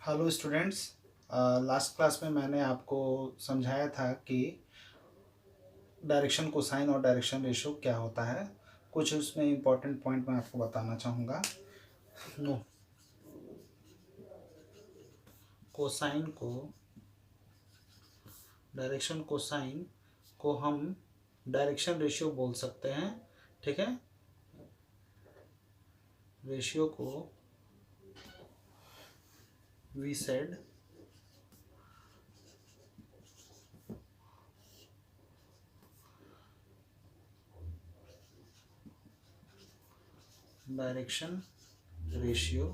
Hello students. Last class में मैंने आपको समझाया था कि डायरेक्शन कोसाइन और डायरेक्शन रेशियो क्या होता है। कुछ उसमें इम्पोर्टेंट पॉइंट मैं आपको बताना चाहूँगा। नो, कोसाइन को डायरेक्शन कोसाइन को हम डायरेक्शन रेशियो बोल सकते हैं। ठीक है, रेशियो को वी सेड डायरेक्शन रेशियो।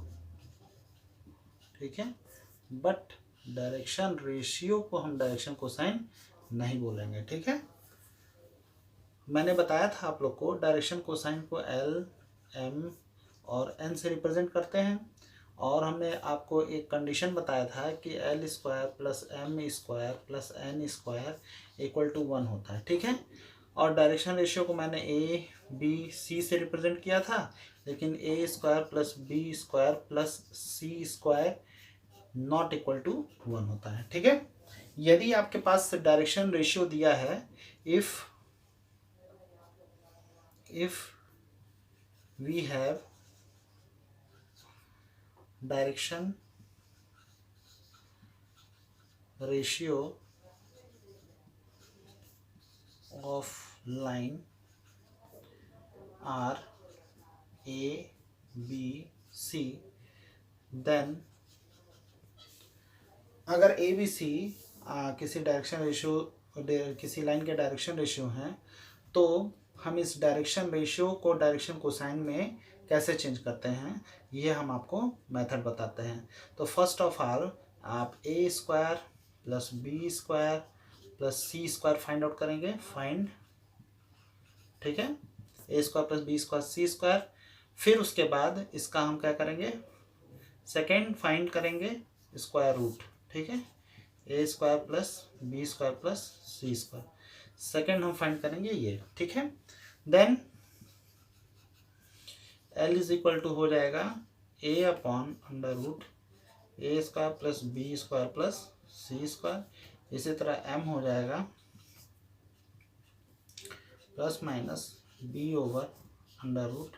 ठीक है, बट डायरेक्शन रेशियो को हम डायरेक्शन कोसाइन नहीं बोलेंगे। ठीक है, मैंने बताया था आप लोग को डायरेक्शन कोसाइन को एल, एम और एन से रिप्रेजेंट करते हैं, और हमने आपको एक कंडीशन बताया था कि L square plus M square plus N square equal to 1 होता है। ठीक है, और डायरेक्शन रेशियो को मैंने ए बी सी से रिप्रेजेंट किया था, लेकिन A square plus B square plus C square not equal to 1 होता है। ठीक है, यदि आपके पास डायरेक्शन रेशियो दिया है, if we have direction ratio of line are A, B, C, then अगर ए बी सी किसी डायरेक्शन रेशियो किसी लाइन के डायरेक्शन रेशियो हैं, तो हम इस डायरेक्शन रेशियो को डायरेक्शन कोसाइन में कैसे चेंज करते हैं, ये हम आपको मेथड बताते हैं। तो फर्स्ट ऑफ ऑल आप A square plus B square plus C square find out करेंगे, फाइंड। ठीक है, A square plus B square C square. फिर उसके बाद इसका हम क्या करेंगे, सेकेंड फाइंड करेंगे स्क्वायर रूट। ठीक है, A square plus B square plus C square, second हम फाइंड करेंगे ये। ठीक है, then L is equal to हो जाएगा A upon under root A square plus B square plus C square. इसी तरह एम हो जाएगा plus minus B over under root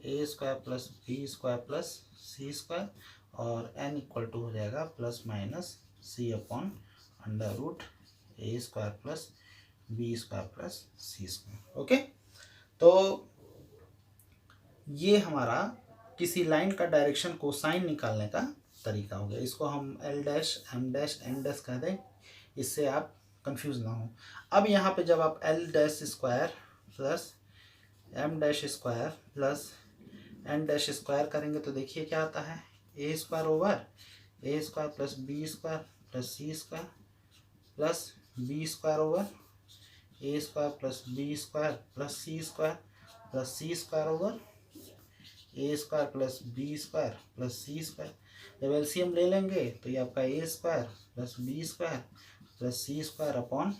A square plus B square plus C square, और N equal to हो जाएगा plus minus C upon under root A square plus B square plus C square. Okay, तो ये हमारा किसी line का direction cosine निकालने का तरीका हो गया। इसको हम L dash M dash N dash कह दें, इससे आप कंफ्यूज ना हो। अब यहाँ पे जब आप L dash square plus M dash square plus N dash square करेंगे तो देखिए क्या आता है, A square over A square plus B square plus C square plus B square over A square plus B square plus C square over A square plus B square plus C square. जब LCM ले लेंगे तो ये आपका A square plus B square plus C square upon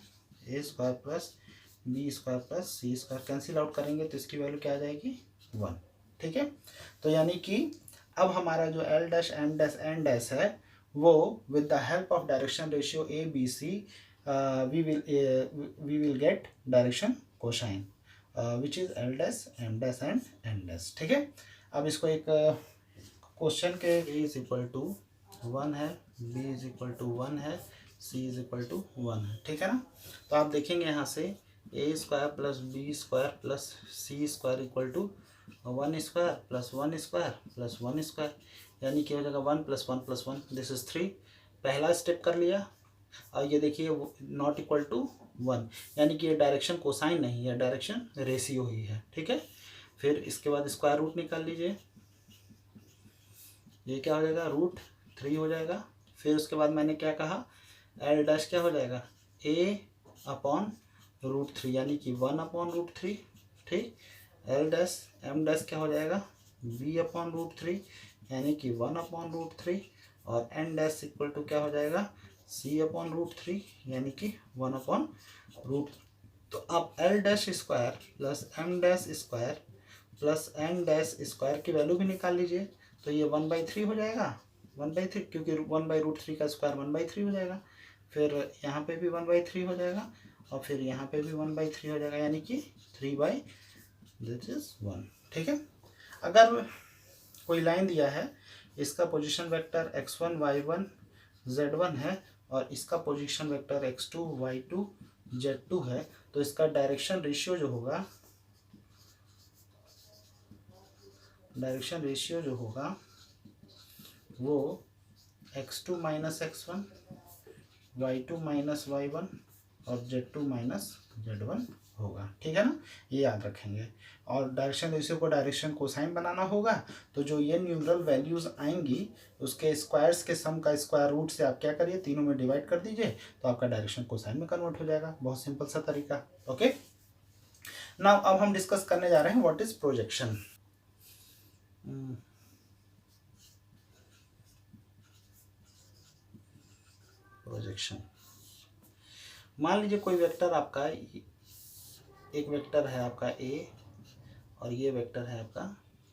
A square plus B square plus C square cancel out करेंगे तो इसकी value क्या आ जाएगी, 1। ठीक है, तो यानी कि अब हमारा जो L dash M dash N dash है वो with the help of direction ratio A B C we will get direction cosine which is L dash M dash and N dash. ठीक है, अब इसको एक क्वेश्चन के ए इज इक्वल टू 1 है, B is equal to 1 है, सी is equal to 1 है। ठीक है ना, तो आप देखेंगे यहाँ से A square plus B square plus C square equal to 1 square plus 1 square plus 1 square, यानी कि हो जाएगा 1 प्लस 1 प्लस 1, दिस इज 3। पहला स्टेप कर लिया, और ये देखिए नॉट इक्वल टू 1, यानी कि ये डायरेक्शन कोसाइन नहीं है, डायरेक्शन रेशियो ही है। ठीक है, फिर इसके बाद स्क्वायर रूट निकाल लीजिए, ये क्या हो जाएगा √3 हो जाएगा। फिर उसके बाद मैंने क्या कहा, एल डैश क्या हो जाएगा, ए अपॉन √3 यानी कि 1 अपॉन √3। ठीक, एल डैश एम डैश क्या हो जाएगा, बी अपॉन √3 यानी कि 1 अपॉन √3, और एन डैश इक्वल टू क्या हो जाएगा, सी अपॉन √3 यानी कि 1 अपॉन √। तो अब L dash square plus M dash square plus N dash square की वैल्यू भी निकाल लीजिए, तो ये 1/3 हो जाएगा। 1/3, क्योंकि 1/√3 का स्क्वायर 1/3 हो जाएगा। फिर यहाँ पे भी 1/3 हो जाएगा और फिर यहाँ पे भी 1/3 हो जाएगा, यानी कि 3/1। ठीक है। अगर कोई लाइन दिया है, इसका position vector x1 y1 z1 है और इसका position vector x2 y2 z2 है, तो इसका डायरेक्शन रेशियो जो होगा, वो x2 minus x1 y2 minus y1 और z2 माइनस z1 होगा। ठीक है ना, ये याद रखेंगे। और डायरेक्शन रेशियो को डायरेक्शन कोसाइन बनाना होगा, तो जो ये न्यूमरल वैल्यूज आएंगी उसके स्क्वायर्स के सम का स्क्वायर रूट से आप क्या करिए, तीनों में डिवाइड कर दीजिए, तो आपका डायरेक्शन कोसाइन में कन्वर्ट हो जाएगा। बहुत सिंपल सा तरीका। ओके, नाउ अब हम डिस्कस करने जा रहे हैं व्हाट इज प्रोजेक्शन। प्रोजेक्शन, मान लीजिए कोई वेक्टर आपका, एक वेक्टर है आपका ए और ये वेक्टर है आपका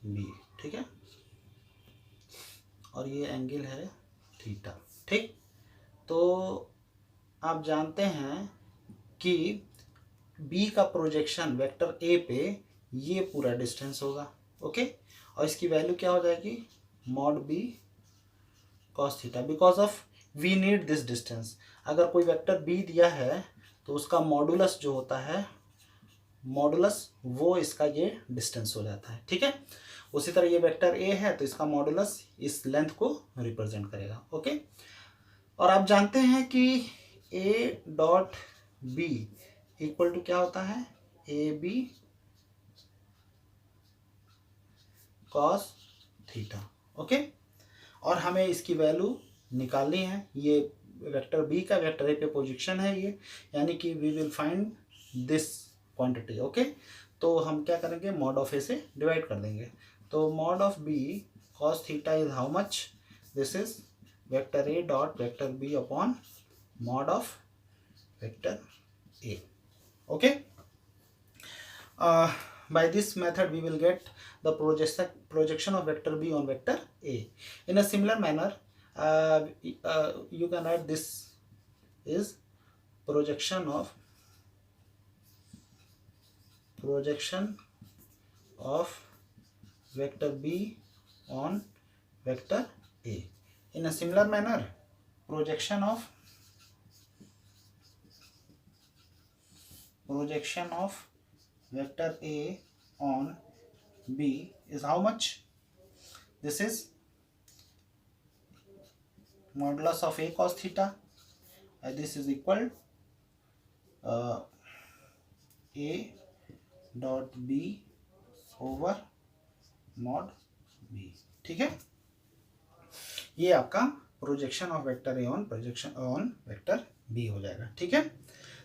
बी। ठीक है, और ये एंगल है थीटा। ठीक, तो आप जानते हैं कि बी का प्रोजेक्शन वेक्टर ए पे ये पूरा डिस्टेंस होगा। ओके, और इसकी वैल्यू क्या हो जाएगी, mod B cos theta, because of we need this distance. अगर कोई वेक्टर बी दिया है तो उसका मॉडुलस जो होता है, मॉडुलस वो इसका ये डिस्टेंस हो जाता है। ठीक है, उसी तरह ये वेक्टर ए है तो इसका मॉडुलस इस लेंथ को रिप्रेजेंट करेगा। ओके, और आप जानते हैं कि A dot B equal to क्या होता है, A B cos theta. Okay, और हमें इसकी वैल्यू निकालनी है। ये वेक्टर बी का वेक्टर ए पे प्रोजेक्शन है ये, यानी कि we will find this quantity. Okay, तो हम क्या करेंगे, मॉड ऑफ ए से डिवाइड कर देंगे। तो mod of B cos theta is how much, this is vector A dot vector B upon mod of vector A. Okay, by this method we will get the projection of vector b on vector a. In a similar manner, you can add this is projection of vector b on vector a. In a similar manner, projection of vector a on b is how much, this is modulus of a cos theta, and this is equal a dot b over mod b। ठीक है, ये आपका projection of vector A on projection on vector B हो जाएगा। ठीक है,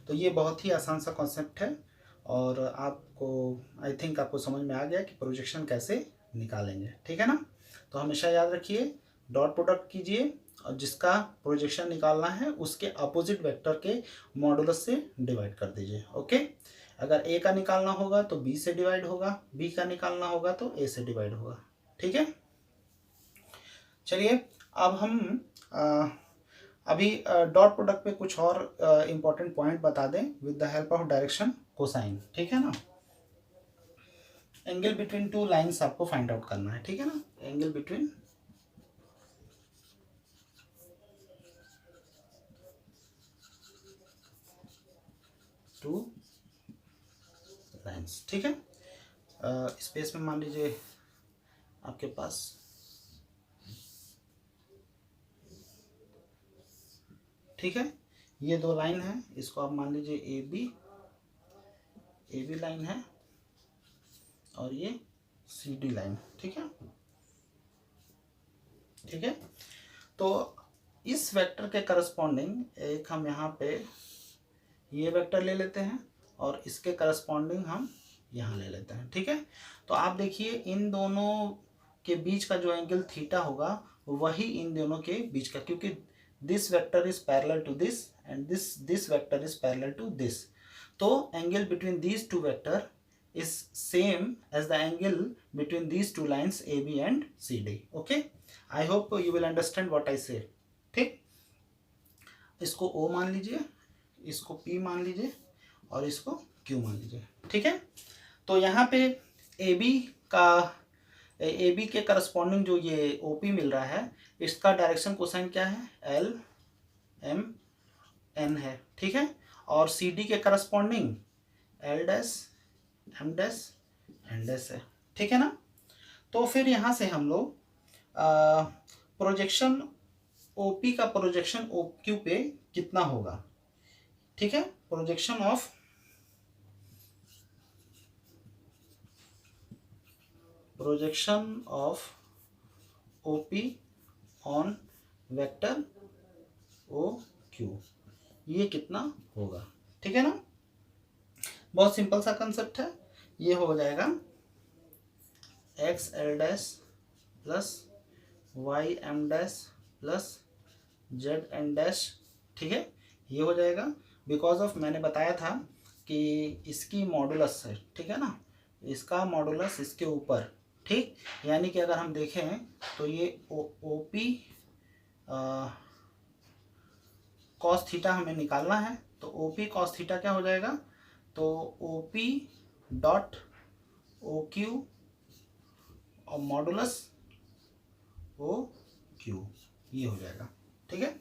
तो ये बहुत ही आसान सा कॉन्सेप्ट है और आपको आई थिंक आपको समझ में आ गया कि प्रोजेक्शन कैसे निकालेंगे। ठीक है ना, तो हमेशा याद रखिए डॉट प्रोडक्ट कीजिए और जिसका प्रोजेक्शन निकालना है उसके अपोजिट वेक्टर के मॉडुलस से डिवाइड कर दीजिए। ओके, अगर ए का निकालना होगा तो बी से डिवाइड होगा, बी का निकालना होगा तो ए से डिवाइड होगा। ठीक है, चलिए अब हम अभी डॉट प्रोडक्ट पे कुछ और इम्पोर्टेंट पॉइंट बता दें with the help of direction cosine. ठीक है ना, एंगल बिटवीन टू लाइंस आपको फाइंड आउट करना है। ठीक है ना, एंगल बिटवीन टू लाइंस। ठीक है, स्पेस में मान लीजिए आपके पास ठीक है, ये दो लाइन है, इसको आप मान लीजिए ए बी लाइन है और ये सी डी लाइन। ठीक है, ठीक है, तो इस वेक्टर के करस्पॉन्डिंग एक हम यहाँ पे ये वेक्टर ले लेते हैं और इसके करस्पॉन्डिंग हम यहाँ ले लेते हैं। ठीक है, तो आप देखिए इन दोनों के बीच का जो एंगल थीटा होगा वही इन दोनों के बीच का, क्योंकि this vector is parallel to this and this vector is parallel to this, तो angle between these two vector is same as the angle between these two lines AB and CD. Okay, I hope you will understand what I say. ठीक, इसको O मान लीजिए, इसको P मान लीजिए और इसको Q मान लीजिए. ठीक है, तो यहाँ पे ए बी के करस्पॉन्डिंग जो ये ओ पी मिल रहा है, इसका डायरेक्शन कोसाइन क्या है, एल एम एन है. ठीक है, और सी डी के corresponding L dash M dash N dash है. ठीक है ना. तो फिर यहाँ से हम लोग प्रोजेक्शन ओ पी का प्रोजेक्शन ओ क्यू पे कितना होगा. ठीक है, projection of OP on vector OQ, ये कितना होगा. ठीक है ना, बहुत सिंपल सा कंसेप्ट है. ये हो जाएगा X L dash plus Y M dash plus Z N dash. ठीक है, ये हो जाएगा बिकॉज ऑफ मैंने बताया था कि इसकी मॉडुलस है. ठीक है ना, इसका मॉडुलस इसके ऊपर. ठीक, यानी कि अगर हम देखें तो ये ओ पी कॉस थीटा हमें निकालना है, तो ओ पी कॉस थीटा क्या हो जाएगा, तो O P dot O Q और मॉडुलस ओ क्यू, ये हो जाएगा. ठीक है,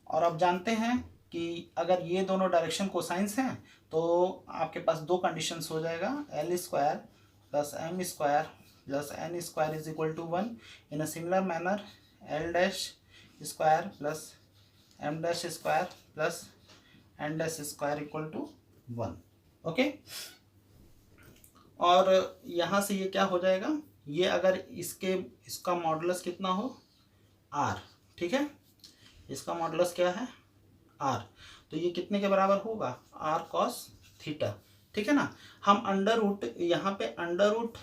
और अब जानते हैं कि अगर ये दोनों डायरेक्शन कोसाइंस हैं तो आपके पास दो कंडीशंस हो जाएगा, L square plus M square plus N square is equal to 1. In a similar manner L dash square plus M dash square plus N dash square equal to 1. Okay, और यहाँ से ये क्या हो जाएगा, ये अगर इसका मॉडुलस कितना हो, आर. ठीक है, इसका मॉडुलस क्या है, आर, तो ये कितने के बराबर होगा, आर कॉस थीटा. ठीक है ना, हम अंडर रूट, यहाँ पे अंडर रूट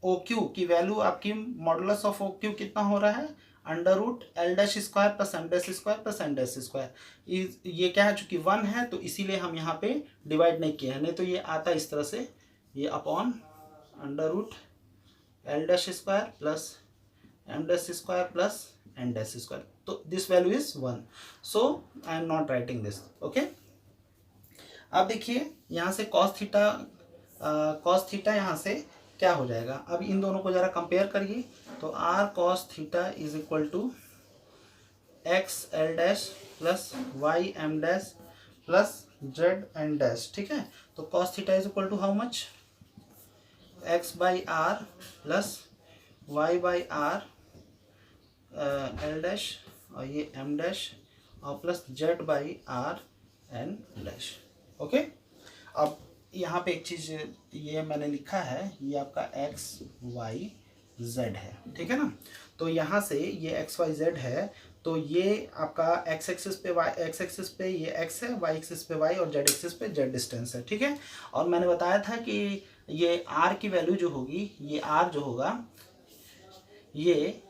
ओ क्यू की वैल्यू आपकी मॉडुलस ऑफ ओ क्यू कितना हो रहा है, under root L dash square plus M dash square plus N dash square. ये क्या है, चूंकि 1 है तो इसीलिए हम यहाँ पे डिवाइड नहीं किए हैं, नहीं तो ये आता इस तरह से, ये upon under root L dash square plus M dash square plus N dash square. तो this value is 1, so I am not writing this. Okay, अब देखिए यहाँ से कॉस थीटा यहाँ से क्या हो जाएगा. अब इन दोनों को जरा कंपेयर करिए, तो r cos theta is equal to x L dash plus Y M dash plus Z N dash. ठीक है, तो cos theta is equal to how much, x by r plus y by r l dash और ये m dash और plus z by r n dash. Okay, अब यहाँ पे एक चीज़ ये मैंने लिखा है, ये आपका एक्स वाई जेड है. ठीक है ना, तो यहाँ से ये एक्स वाई जेड है, तो ये आपका एक्स एक्सिस पे ये एक्स है, वाई एक्सिस पे वाई और जेड एक्सिस पे जेड डिस्टेंस है. ठीक है, और मैंने बताया था कि ये आर की वैल्यू जो होगी, ये आर जो होगा, ये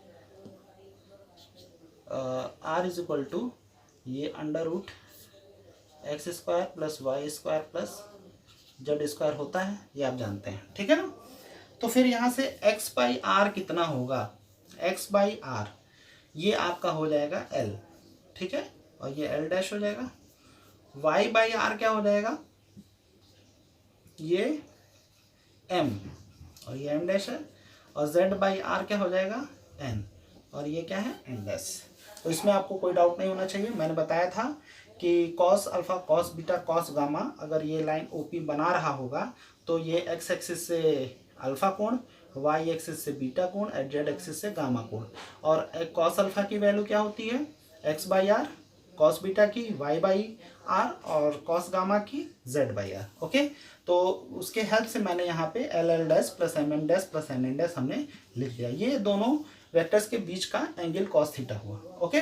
आर इज इक्वल टू ये under root x square plus y square plus z square होता है, ये आप जानते हैं. ठीक है ना, तो फिर यहाँ से एक्स बाई आर कितना होगा, एक्स बाई आर ये आपका हो जाएगा एल. ठीक है, और ये एल डैश हो जाएगा. वाई बाई आर क्या हो जाएगा, ये एम और ये एम डैश है, और जेड बाई आर क्या हो जाएगा, एन, और ये क्या है, एन डैश. तो इसमें आपको कोई डाउट नहीं होना चाहिए. मैंने बताया था कि cos alpha cos beta cos gamma, अगर ये लाइन ओपी बना रहा होगा तो ये एक्स एक्सिस से अल्फा कोण, वाई एक्सिस से बीटा कोण, जेड एक्सिस से गामा कोण. और कॉस अल्फा की वैल्यू क्या होती है, x by r, cos beta की वाई बाई आर और कॉस गामा की जेड बाई आर. ओके, तो उसके हेल्प से मैंने यहाँ पे l l dash plus M m dash plus n n dash हमने लिख दिया. ये दोनों वेक्टर्स के बीच का एंगल कॉस थीटा हुआ. Okay,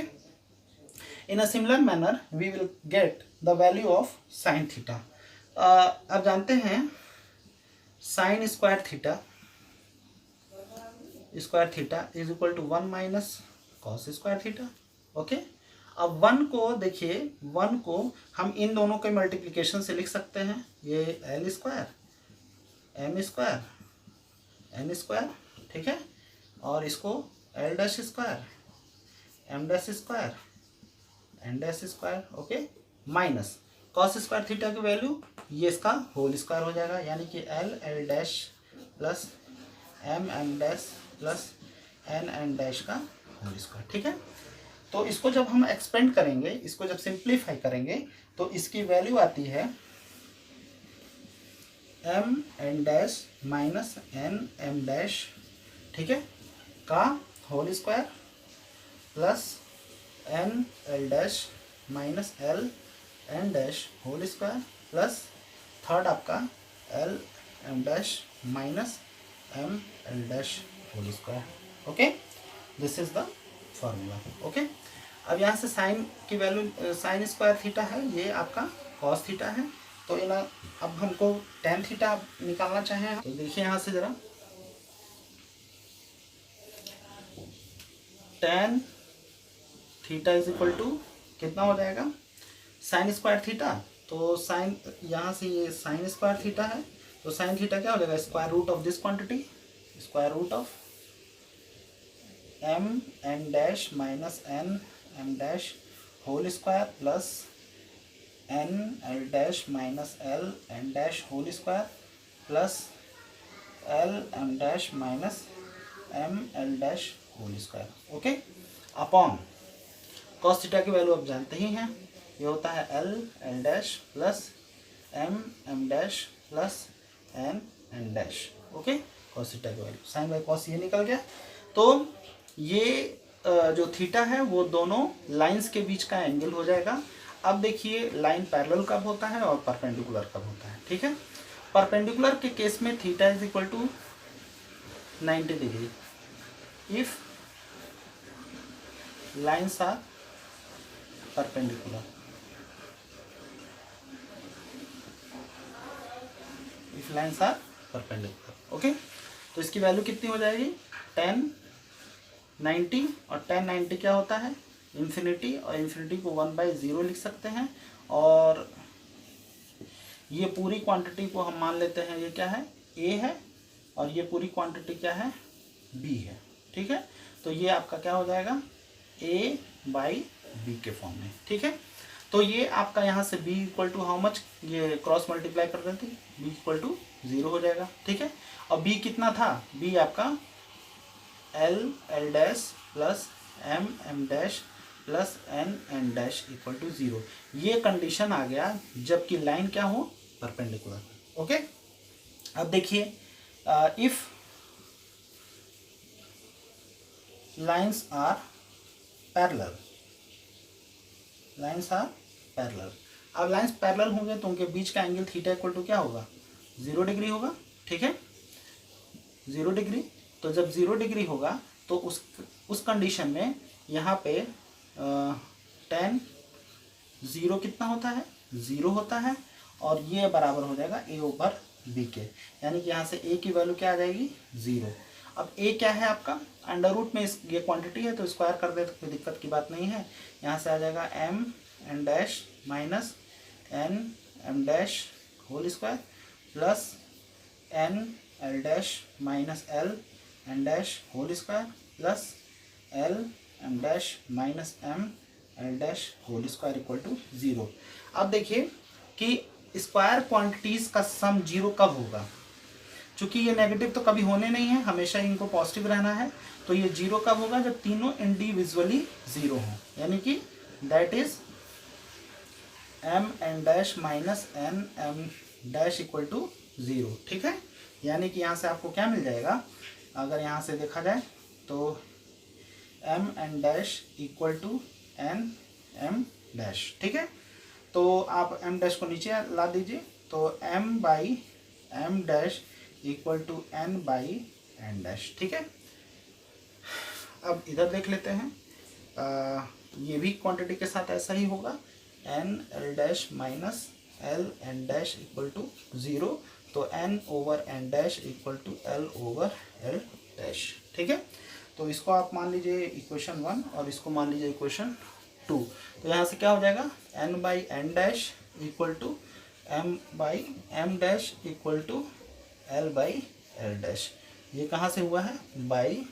in a similar manner we will get the value of sine theta. अब जानते हैं sine square theta is equal to 1 minus cos square theta. Okay, अब 1 को देखिए, 1 को हम इन दोनों के मल्टीप्लिकेशन से लिख सकते हैं, ये एल स्क्वायर एम स्क्वायर, ठीक है, और इसको l dash square, m dash square, n dash square, okay, minus cos square theta की वैल्यू ये इसका होल स्क्वायर हो जाएगा, यानी कि l dash plus M dash plus N dash का होल स्क्वायर, ठीक है। तो इसको जब हम एक्सपेंड करेंगे, इसको जब सिंप्लीफाई करेंगे तो इसकी वैल्यू आती है N dash minus M dash, ठीक है, का whole square plus L dash minus N dash whole square plus third आपका M dash minus L dash whole square, okay, this is the formula, okay. अब यहाँ से sign की value sign square theta है, ये आपका कॉस थीटा है, तो इन अब हमको टेन थीटा निकालना चाहें तो देखिए यहाँ से ज़रा, tan theta is equal to कितना हो जाएगा, साइन स्क्वायर थीटा, तो साइन यहाँ से ये साइन स्क्वायर थीटा है, तो साइन थीटा क्या हो जाएगा, square root of this quantity, square root of n dash minus M dash whole square plus L dash minus N dash whole square plus M dash minus L dash whole square, okay, upon cos theta की value आप जानते ही हैं, ये होता है l dash plus M dash plus N dash, okay, cos theta की value sine by cos ये निकल गया। तो ये जो थीटा है वो दोनों लाइंस के बीच का एंगल हो जाएगा। अब देखिए लाइन पैरेलल कब होता है और परपेंडिकुलर कब होता है, ठीक है। परपेंडिकुलर के केस में theta is equal to 90 degree if lines are perpendicular, if lines are perpendicular, okay. तो इसकी वैल्यू कितनी हो जाएगी, 1090, और 1090 क्या होता है, इन्फिनिटी, और इन्फिनिटी को 1/0 लिख सकते हैं, और ये पूरी क्वांटिटी को हम मान लेते हैं ये क्या है, ए है, और ये पूरी क्वांटिटी क्या है, बी है, ठीक है। तो ये आपका क्या हो जाएगा, ए बाई बी के फॉर्म में, ठीक है। तो ये आपका यहाँ से b equal to how much, ये क्रॉस मल्टीप्लाई कर देते, बी इक्वल टू 0 हो जाएगा, ठीक है। और बी कितना था, बी आपका l dash plus M dash plus N dash equal to 0, ये कंडीशन आ गया जबकि लाइन क्या हो, परपेंडिकुलर, ओके। अब देखिए if lines are parallel, lines are parallel, अब लाइन्स पैरेलल होंगे तो उनके बीच का एंगल थीटा इक्वल टू क्या होगा, 0 डिग्री होगा, ठीक है, 0 डिग्री। तो जब 0 डिग्री होगा तो उस कंडीशन में यहाँ पे 10 0 कितना होता है, 0 होता है, और ये बराबर हो जाएगा ए ओवर बी के, यानी कि यहाँ से ए की वैल्यू क्या आ जाएगी, 0। अब ए क्या है आपका, अंडर रूट में ये क्वांटिटी है तो स्क्वायर कर दे तो कोई दिक्कत की बात नहीं है, यहाँ से आ जाएगा n dash minus M dash whole square plus L dash minus N dash whole square plus M dash minus L dash whole square equal to 0। अब देखिए कि स्क्वायर क्वांटिटीज़ का सम 0 कब होगा, चूँकि ये नेगेटिव तो कभी होने नहीं है, हमेशा इनको पॉजिटिव रहना है, तो ये 0 कब होगा, जब तीनों इंडिविजुअली 0 हों, यानी कि that is n dash minus M dash equal to 0, ठीक है। यानी कि यहाँ से आपको क्या मिल जाएगा, अगर यहाँ से देखा जाए तो n dash equal to m dash, ठीक है। तो आप एम डैश को नीचे ला दीजिए, तो m by m dash equal to n by n dash, ठीक है। अब इधर देख लेते हैं, ये भी क्वांटिटी के साथ ऐसा ही होगा, l dash minus N dash equal to 0, तो n over n dash equal to l over l dash, ठीक है। तो इसको आप मान लीजिए इक्वेशन 1 और इसको मान लीजिए इक्वेशन 2। तो यहाँ से क्या हो जाएगा, n by n dash equal to m by m dash equal to l by l dash. ये कहाँ से हुआ है, बाई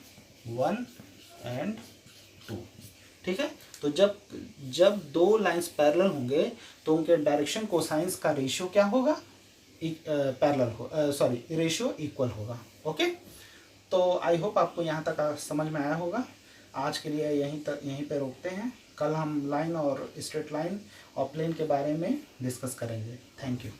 1 and 2। ठीक है, तो जब जब दो लाइंस पैरेलल होंगे तो उनके डायरेक्शन कोसाइंस का रेशियो क्या होगा, पैरेलल हो, सॉरी रेशियो इक्वल होगा। ओके, तो आई होप आपको यहाँ तक समझ में आया होगा। आज के लिए यहीं पे रोकते हैं। कल हम लाइन और स्ट्रेट लाइन और प्लेन के बारे में डिस्कस करेंगे। Thank you.